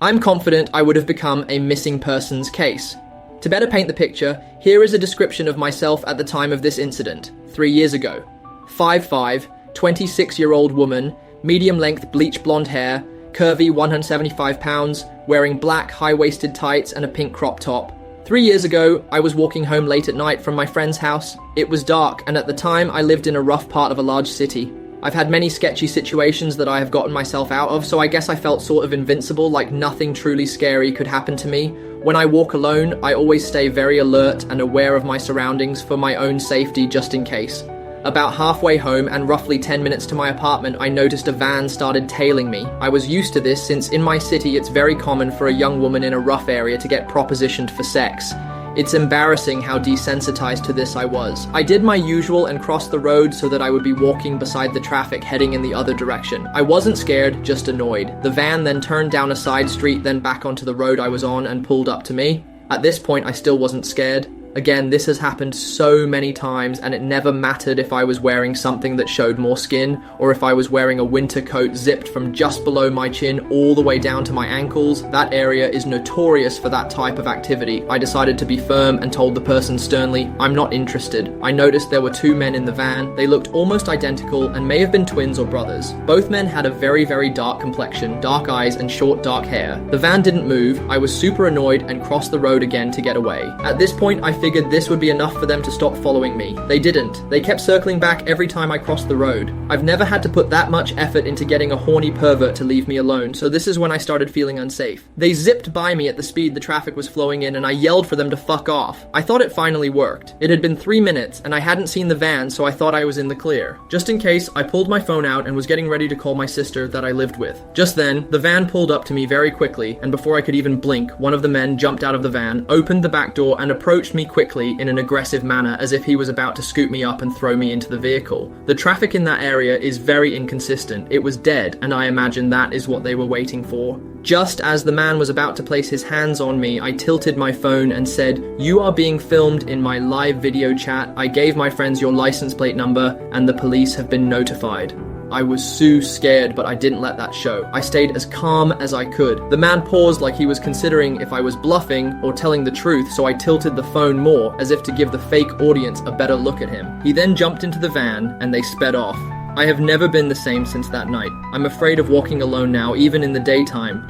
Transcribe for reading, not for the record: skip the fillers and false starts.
I'm confident I would have become a missing persons case. To better paint the picture, here is a description of myself at the time of this incident, 3 years ago. 5'5", 26-year-old woman, medium-length bleach blonde hair, curvy 175 pounds, wearing black high-waisted tights and a pink crop top. 3 years ago, I was walking home late at night from my friend's house. It was dark, and at the time I lived in a rough part of a large city. I've had many sketchy situations that I have gotten myself out of, so I guess I felt sort of invincible, like nothing truly scary could happen to me. When I walk alone, I always stay very alert and aware of my surroundings for my own safety just in case. About halfway home and roughly 10 minutes to my apartment, I noticed a van started tailing me. I was used to this since in my city it's very common for a young woman in a rough area to get propositioned for sex. It's embarrassing how desensitized to this I was. I did my usual and crossed the road so that I would be walking beside the traffic heading in the other direction. I wasn't scared, just annoyed. The van then turned down a side street, then back onto the road I was on and pulled up to me. At this point, I still wasn't scared. Again, this has happened so many times, and it never mattered if I was wearing something that showed more skin, or if I was wearing a winter coat zipped from just below my chin all the way down to my ankles. That area is notorious for that type of activity. I decided to be firm and told the person sternly, "I'm not interested." I noticed there were 2 men in the van. They looked almost identical and may have been twins or brothers. Both men had a very, very dark complexion, dark eyes, and short dark hair. The van didn't move. I was super annoyed and crossed the road again to get away. At this point, I figured this would be enough for them to stop following me. They didn't. They kept circling back every time I crossed the road. I've never had to put that much effort into getting a horny pervert to leave me alone, so this is when I started feeling unsafe. They zipped by me at the speed the traffic was flowing in, and I yelled for them to fuck off. I thought it finally worked. It had been 3 minutes, and I hadn't seen the van, so I thought I was in the clear. Just in case, I pulled my phone out and was getting ready to call my sister that I lived with. Just then, the van pulled up to me very quickly, and before I could even blink, one of the men jumped out of the van, opened the back door, and approached me quickly in an aggressive manner as if he was about to scoop me up and throw me into the vehicle. The traffic in that area is very inconsistent. It was dead, and I imagine that is what they were waiting for. Just as the man was about to place his hands on me, I tilted my phone and said, "You are being filmed in my live video chat. I gave my friends your license plate number, and the police have been notified." I was so scared, but I didn't let that show. I stayed as calm as I could. The man paused like he was considering if I was bluffing or telling the truth, so I tilted the phone more, as if to give the fake audience a better look at him. He then jumped into the van, and they sped off. I have never been the same since that night. I'm afraid of walking alone now, even in the daytime.